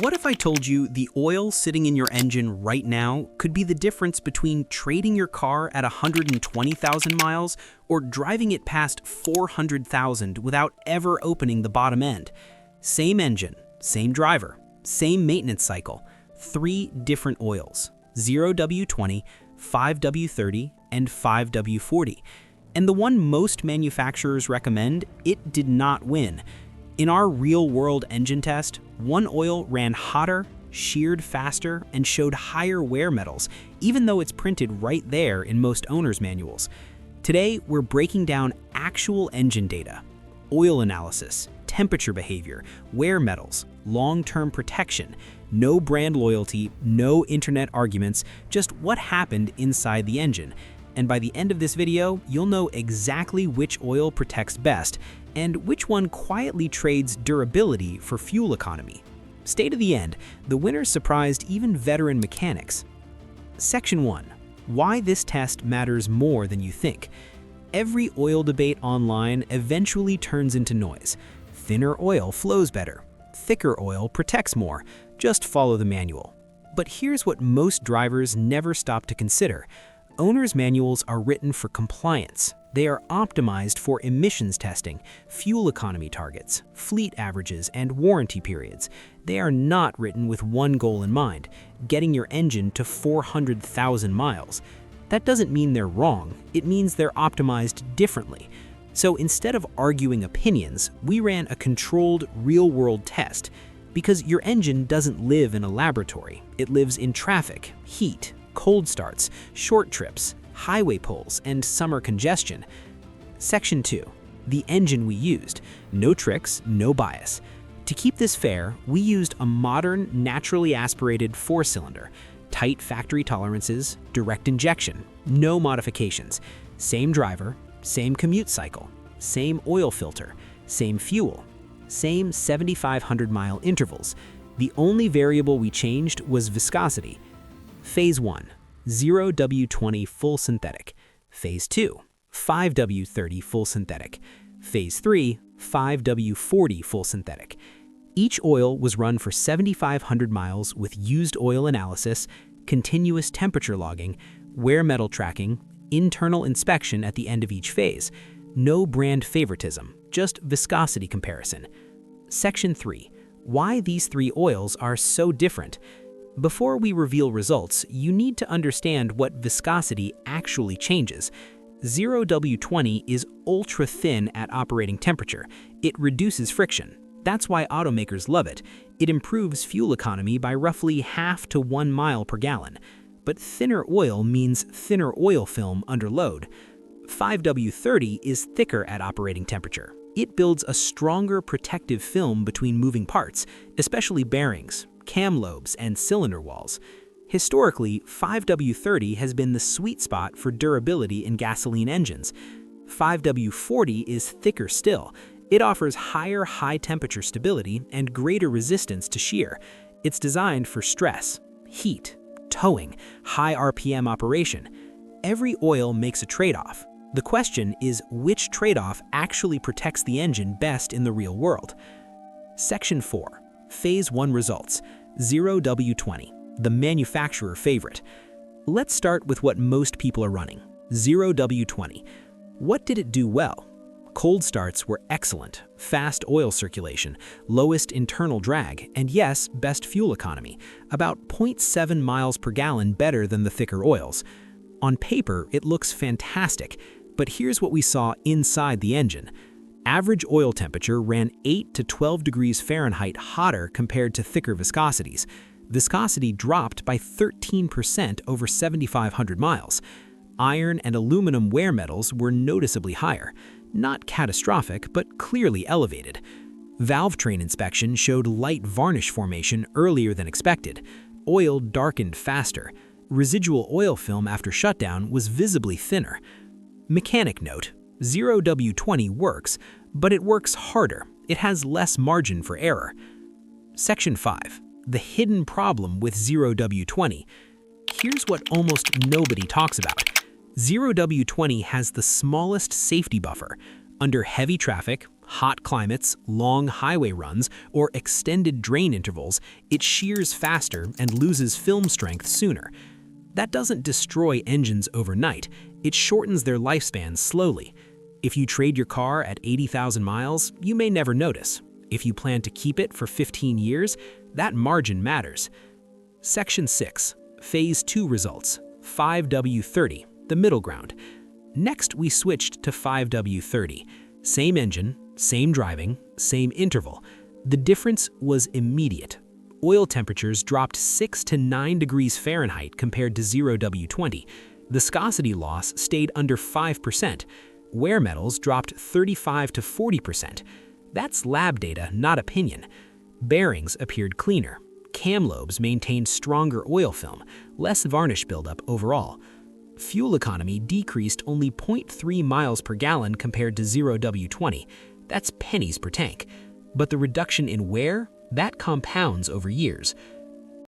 What if I told you the oil sitting in your engine right now could be the difference between trading your car at 120,000 miles or driving it past 400,000 without ever opening the bottom end? Same engine, same driver, same maintenance cycle, 3 different oils: 0W-20, 5W-30, and 5W-40. And the one most manufacturers recommend, it did not win. In our real-world engine test, one oil ran hotter, sheared faster, and showed higher wear metals, even though it's printed right there in most owner's manuals. Today, we're breaking down actual engine data, oil analysis, temperature behavior, wear metals, long-term protection, no brand loyalty, no internet arguments, just what happened inside the engine. And by the end of this video, you'll know exactly which oil protects best and which one quietly trades durability for fuel economy. Stay to the end. The winners surprised even veteran mechanics. Section 1. Why this test matters more than you think. Every oil debate online eventually turns into noise. Thinner oil flows better. Thicker oil protects more. Just follow the manual. But here's what most drivers never stop to consider. Owner's manuals are written for compliance. They are optimized for emissions testing, fuel economy targets, fleet averages, and warranty periods. They are not written with one goal in mind: getting your engine to 400,000 miles. That doesn't mean they're wrong, it means they're optimized differently. So instead of arguing opinions, we ran a controlled, real-world test. Because your engine doesn't live in a laboratory, it lives in traffic, heat, cold starts, short trips, highway pulls, and summer congestion. Section 2. The engine we used. No tricks, no bias. To keep this fair, we used a modern, naturally aspirated 4-cylinder. Tight factory tolerances, direct injection, no modifications. Same driver, same commute cycle, same oil filter, same fuel, same 7,500-mile intervals. The only variable we changed was viscosity. Phase 1, 0W-20 full synthetic. Phase 2, 5W-30 full synthetic. Phase 3, 5W-40 full synthetic. Each oil was run for 7,500 miles with used oil analysis, continuous temperature logging, wear metal tracking, internal inspection at the end of each phase. No brand favoritism, just viscosity comparison. Section 3. Why these 3 oils are so different. Before we reveal results, you need to understand what viscosity actually changes. 0W-20 is ultra-thin at operating temperature. It reduces friction. That's why automakers love it. It improves fuel economy by roughly half to 1 mile per gallon. But thinner oil means thinner oil film under load. 5W-30 is thicker at operating temperature. It builds a stronger protective film between moving parts, especially bearings, cam lobes, and cylinder walls. Historically, 5W-30 has been the sweet spot for durability in gasoline engines. 5W-40 is thicker still. It offers higher high-temperature stability and greater resistance to shear. It's designed for stress, heat, towing, high RPM operation. Every oil makes a trade-off. The question is which trade-off actually protects the engine best in the real world. Section 4. Phase 1 results. 0W-20, the manufacturer favorite. Let's start with what most people are running. 0W-20. What did it do well? Cold starts were excellent, fast oil circulation, lowest internal drag, and yes, best fuel economy, about 0.7 miles per gallon better than the thicker oils. On paper, it looks fantastic, but here's what we saw inside the engine. Average oil temperature ran 8 to 12 degrees Fahrenheit hotter compared to thicker viscosities. Viscosity dropped by 13% over 7,500 miles. Iron and aluminum wear metals were noticeably higher. Not catastrophic, but clearly elevated. Valve train inspection showed light varnish formation earlier than expected. Oil darkened faster. Residual oil film after shutdown was visibly thinner. Mechanic note: 0W-20 works, but it works harder. It has less margin for error. Section 5. The hidden problem with 0W-20. Here's what almost nobody talks about. 0W-20 has the smallest safety buffer. Under heavy traffic, hot climates, long highway runs, or extended drain intervals, it shears faster and loses film strength sooner. That doesn't destroy engines overnight, it shortens their lifespan slowly. If you trade your car at 80,000 miles, you may never notice. If you plan to keep it for 15 years, that margin matters. Section 6. Phase 2 results. 5W-30, the middle ground. Next, we switched to 5W-30. Same engine, same driving, same interval. The difference was immediate. Oil temperatures dropped 6 to 9 degrees Fahrenheit compared to 0W-20. Viscosity loss stayed under 5%. Wear metals dropped 35 to 40%. That's lab data, not opinion. Bearings appeared cleaner. Cam lobes maintained stronger oil film, less varnish buildup overall. Fuel economy decreased only 0.3 miles per gallon compared to 0W-20. That's pennies per tank. But the reduction in wear, that compounds over years.